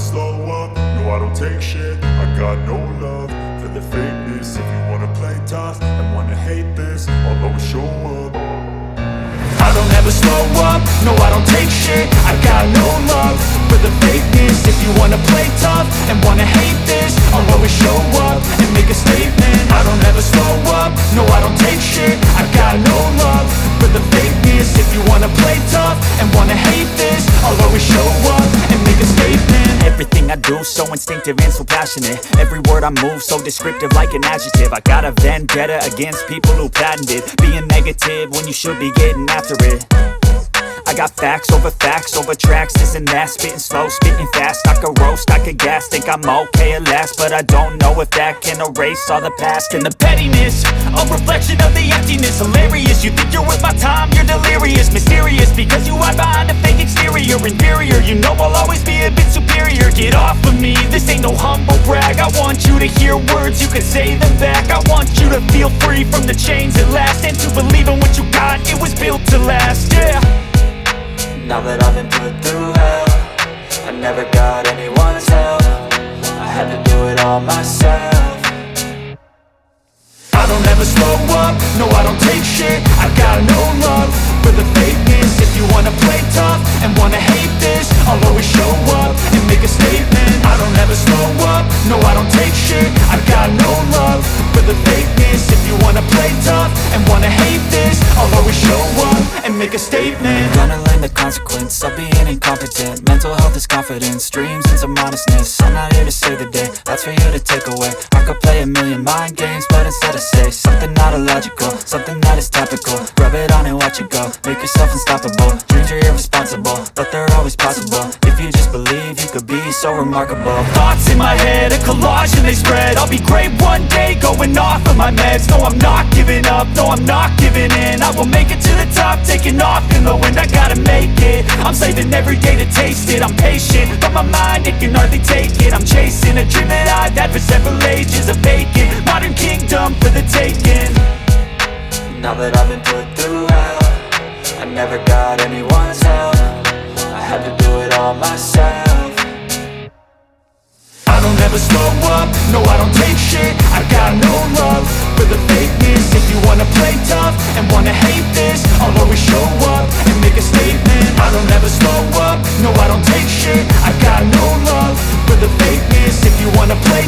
slow up, no I don't take shit. I got no love for the fakeness. If you wanna play tough and wanna hate this, I'll always show up. I don't ever slow up, no I don't take shit. I got no love for the fakeness. If you wanna play tough and wanna hate this, I'll always show up and make a statement. I don't ever slow up, no I don't take shit. I got no love for the fakeness. If you wanna play tough and wanna hate this, I'll always show up and make a statement. Everything I do so instinctive and so passionate. Every word I move so descriptive like an adjective. I got a vendetta against people who patented being negative when you should be getting after it. I got facts over tracks, this and that. Spitting slow, spitting fast, I could roast, I could gas. Think I'm okay at last, but I don't know if that can erase all the past. And the pettiness, a reflection of the emptiness. Hilarious, you think you're worth my time, you're delirious. Mysterious, because you hide behind a fake exterior. Inferior, you know I'll always be a bit superior. Get off of me, this ain't no humble brag. I want you to hear words, you can say them back. I want you to feel free from the chains at last, and to believe in what you got, it was built to last, yeah. Now that I've been put through hell, I never got anyone's help. I had to do it all myself. I don't ever slow up, no I don't take shit. I got no love for the fakeness. If you wanna play tough and wanna hate this, I'll always show up and make a statement. I don't ever slow up, no I don't take shit. I got no love for the fakeness. If you wanna play tough and wanna hate this, I'll always show up and make a statement. Gonna learn the consequence of being incompetent. Mental health is confidence, dreams and some honestness. I'm not here to save the day, that's for you to take away. I could play a million mind games, but instead I say something not illogical, something that is topical. Rub it on and watch it go, make yourself unstoppable. Dreams are irresponsible, but they're always possible. If you just believe, you could be so remarkable. Thoughts in my head, a collage and they spread. I'll be great one day, going off of my meds. No, I'm not giving up, no, I'm not giving in. I will make it to the top, taking off in the wind. I gotta make it, I'm saving every day to taste it. I'm patient, but my mind, it can hardly take it. I'm chasing a dream that I've had for several ages. A vacant, modern kingdom for the taking. Now that I've been put through hell, I never got anyone's help. I had to do it all myself. I don't ever slow up, no I don't take shit. I got no love